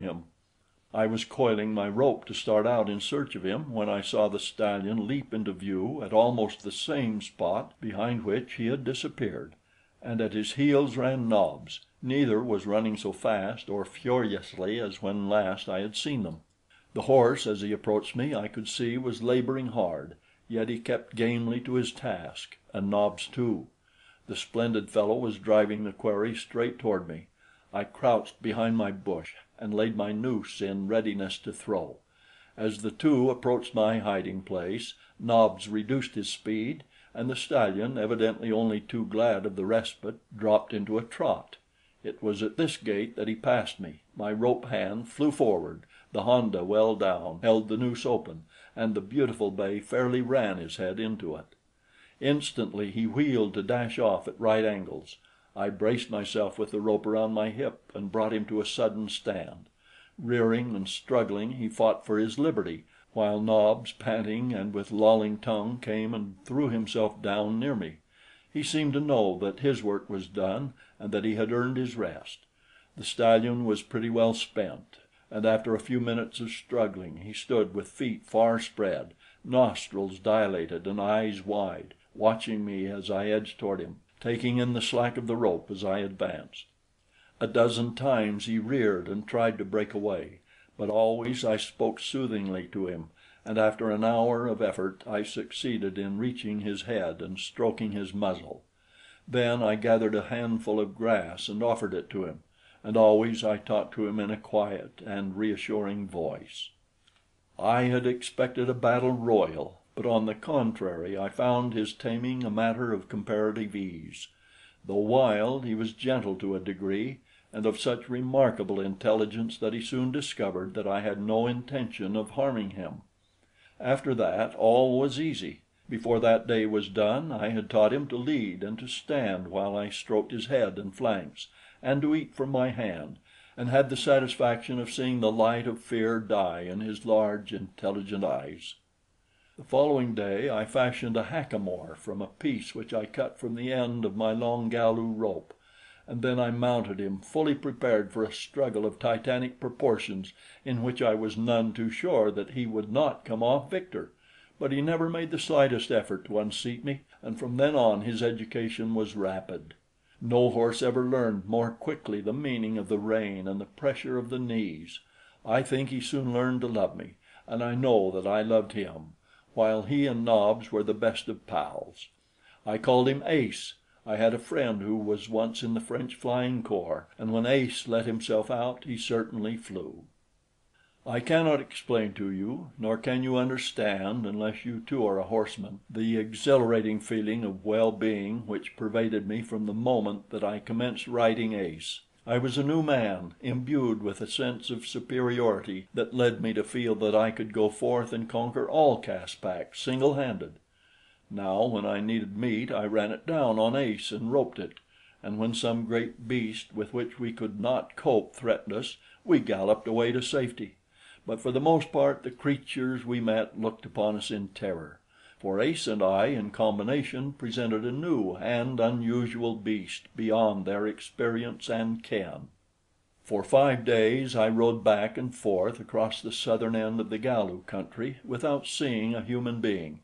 him. I was coiling my rope to start out in search of him when I saw the stallion leap into view at almost the same spot behind which he had disappeared, and at his heels ran Nobs. Neither was running so fast or furiously as when last I had seen them. The horse, as he approached me, I could see was laboring hard, yet he kept gamely to his task, and Nobs too. The splendid fellow was driving the quarry straight toward me. I crouched behind my bush and laid my noose in readiness to throw. As the two approached my hiding place, Nobs reduced his speed, and the stallion, evidently only too glad of the respite, dropped into a trot. It was at this gait that he passed me. My rope hand flew forward, the honda well down, held the noose open, and the beautiful bay fairly ran his head into it. Instantly he wheeled to dash off at right angles. I braced myself with the rope around my hip and brought him to a sudden stand. Rearing and struggling, he fought for his liberty, while Nobs, panting and with lolling tongue, came and threw himself down near me. He seemed to know that his work was done and that he had earned his rest. The stallion was pretty well spent, and after a few minutes of struggling, he stood with feet far spread, nostrils dilated and eyes wide, watching me as I edged toward him, taking in the slack of the rope as I advanced. A dozen times he reared and tried to break away, but always I spoke soothingly to him, and after an hour of effort I succeeded in reaching his head and stroking his muzzle. Then I gathered a handful of grass and offered it to him, and always I talked to him in a quiet and reassuring voice. I had expected a battle royal, but on the contrary I found his taming a matter of comparative ease. Though wild, he was gentle to a degree, and of such remarkable intelligence that he soon discovered that I had no intention of harming him. After that, all was easy. Before that day was done, I had taught him to lead and to stand while I stroked his head and flanks, and to eat from my hand, and had the satisfaction of seeing the light of fear die in his large, intelligent eyes. The following day I fashioned a hackamore from a piece which I cut from the end of my long Galu rope, and then I mounted him, fully prepared for a struggle of titanic proportions in which I was none too sure that he would not come off victor. But he never made the slightest effort to unseat me, and from then on his education was rapid. No horse ever learned more quickly the meaning of the rein and the pressure of the knees. I think he soon learned to love me, and I know that I loved him, while he and Nobs were the best of pals. I called him Ace. I had a friend who was once in the French Flying Corps, and when Ace let himself out, he certainly flew. I cannot explain to you, nor can you understand unless you too are a horseman, the exhilarating feeling of well-being which pervaded me from the moment that I commenced riding Ace. I was a new man, imbued with a sense of superiority that led me to feel that I could go forth and conquer all Caspak single-handed. Now when I needed meat, I ran it down on Ace and roped it, and when some great beast with which we could not cope threatened us, we galloped away to safety. But for the most part the creatures we met looked upon us in terror, for Ace and I in combination presented a new and unusual beast beyond their experience and ken. For 5 days I rode back and forth across the southern end of the Galu country without seeing a human being.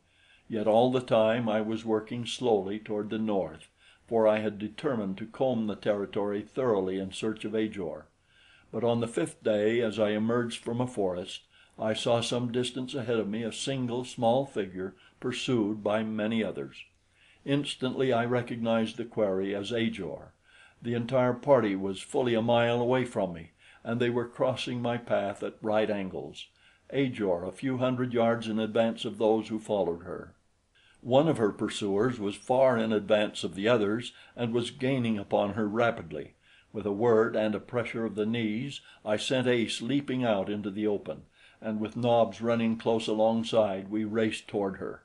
Yet all the time I was working slowly toward the north, for I had determined to comb the territory thoroughly in search of Ajor. But on the 5th day, as I emerged from a forest, I saw some distance ahead of me a single small figure pursued by many others. Instantly I recognized the quarry as Ajor. The entire party was fully a mile away from me, and they were crossing my path at right angles, Ajor a few hundred yards in advance of those who followed her. One of her pursuers was far in advance of the others and was gaining upon her rapidly. With a word and a pressure of the knees, I sent Ace leaping out into the open, and with Nobs running close alongside, we raced toward her.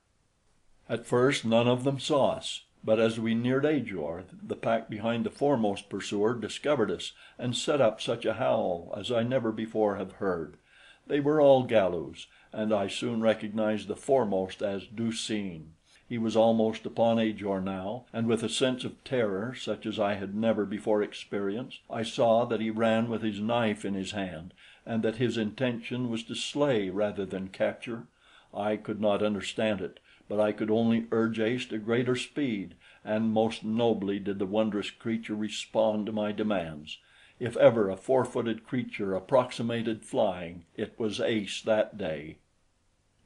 At first none of them saw us, but as we neared Ajor, the pack behind the foremost pursuer discovered us and set up such a howl as I never before have heard. They were all Galus, and I soon recognized the foremost as Du seen. He was almost upon Ajor now, and with a sense of terror such as I had never before experienced, I saw that he ran with his knife in his hand, and that his intention was to slay rather than capture. I could not understand it, but I could only urge Ace to greater speed, and most nobly did the wondrous creature respond to my demands. If ever a four-footed creature approximated flying, it was Ace that day.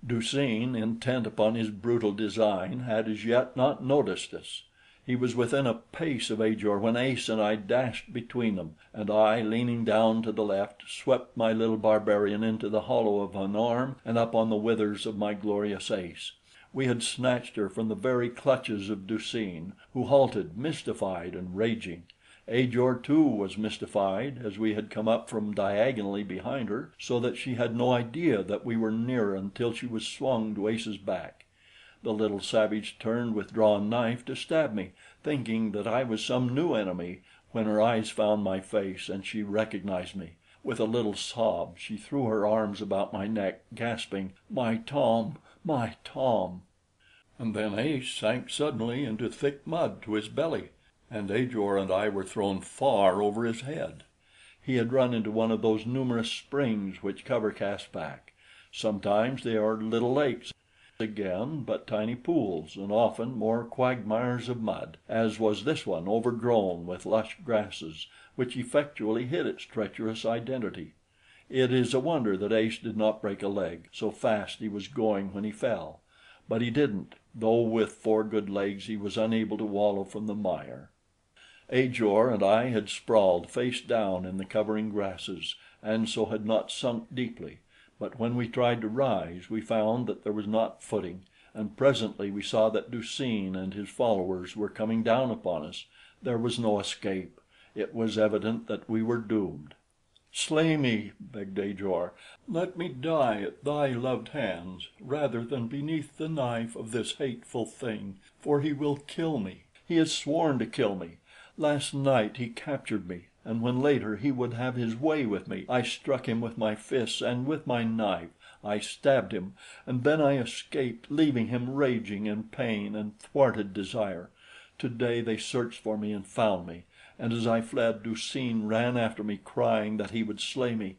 Du-seen, intent upon his brutal design, had as yet not noticed us. He was within a pace of Ajor when Ace and I dashed between them, and I, leaning down to the left, swept my little barbarian into the hollow of an arm and up on the withers of my glorious Ace. We had snatched her from the very clutches of Du-seen, who halted, mystified and raging. Ajor too was mystified, as we had come up from diagonally behind her, so that she had no idea that we were near until she was swung to Ace's back. The little savage turned with drawn knife to stab me, thinking that I was some new enemy, when her eyes found my face and she recognized me. With a little sob she threw her arms about my neck, gasping, "My Tom! My Tom!" And then Ace sank suddenly into thick mud to his belly, and Ajor and I were thrown far over his head. He had run into one of those numerous springs which cover Caspak. Sometimes they are little lakes, again but tiny pools, and often more quagmires of mud, as was this one, overgrown with lush grasses which effectually hid its treacherous identity. It is a wonder that Ace did not break a leg, so fast he was going when he fell; but he didn't, though with 4 good legs he was unable to wallow from the mire. Ajor and I had sprawled face down in the covering grasses, and so had not sunk deeply. But when we tried to rise, we found that there was not footing, and presently we saw that Du-seen and his followers were coming down upon us. There was no escape. It was evident that we were doomed. "Slay me," begged Ajor. "Let me die at thy loved hands, rather than beneath the knife of this hateful thing, for he will kill me. He has sworn to kill me. Last night he captured me, and when later he would have his way with me, I struck him with my fists, and with my knife I stabbed him, and then I escaped, leaving him raging in pain and thwarted desire. Today they searched for me and found me, and as I fled, Du-seen ran after me, crying that he would slay me.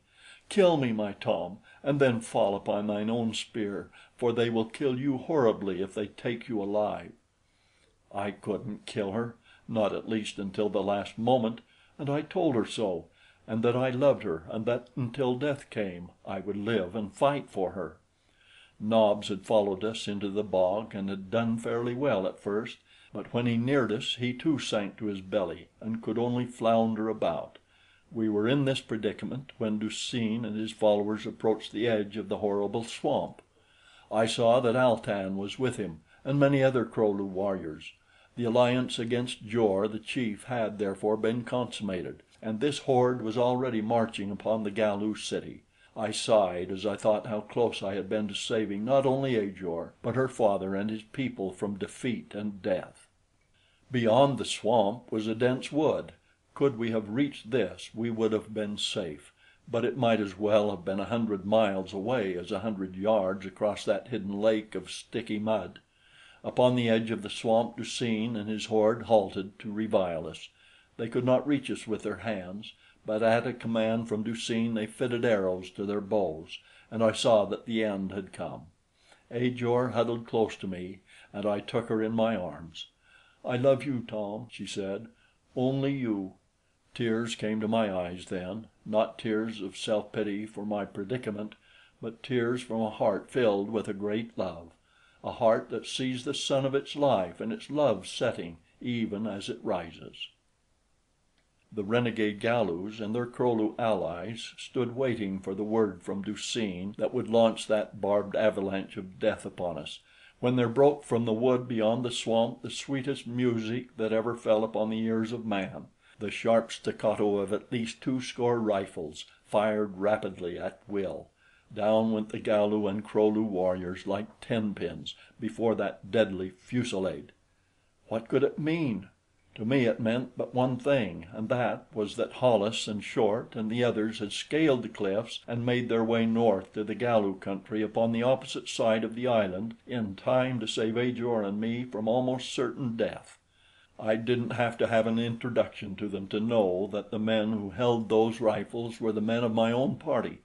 Kill me, my Tom, and then fall upon thine own spear, for they will kill you horribly if they take you alive." I couldn't kill her, not at least until the last moment, and I told her so, and that I loved her, and that until death came, I would live and fight for her. Nobs had followed us into the bog and had done fairly well at first, but when he neared us, he too sank to his belly and could only flounder about. We were in this predicament when Du-seen and his followers approached the edge of the horrible swamp. I saw that Al-tan was with him, and many other Kro-lu warriors. The alliance against Jor the chief had therefore been consummated, and this horde was already marching upon the Galu city. I sighed as I thought how close I had been to saving not only Ajor, but her father and his people from defeat and death. Beyond the swamp was a dense wood. Could we have reached this, we would have been safe, but it might as well have been 100 miles away as 100 yards across that hidden lake of sticky mud. Upon the edge of the swamp Du-seen and his horde halted to revile us. They could not reach us with their hands, but at a command from Du-seen they fitted arrows to their bows, and I saw that the end had come. Ajor huddled close to me, and I took her in my arms. "I love you, Tom," she said, "only you." Tears came to my eyes then, not tears of self-pity for my predicament, but tears from a heart filled with a great love, a heart that sees the sun of its life and its love setting even as it rises. The renegade Galus and their Kro-lu allies stood waiting for the word from Du-seen that would launch that barbed avalanche of death upon us, when there broke from the wood beyond the swamp the sweetest music that ever fell upon the ears of man, the sharp staccato of at least 20 rifles fired rapidly at will. Down went the Galu and Kro-lu warriors like tenpins before that deadly fusillade. What could it mean? To me it meant but one thing, and that was that Hollis and Short and the others had scaled the cliffs and made their way north to the Galu country upon the opposite side of the island in time to save Ajor and me from almost certain death. I didn't have to have an introduction to them to know that the men who held those rifles were the men of my own party,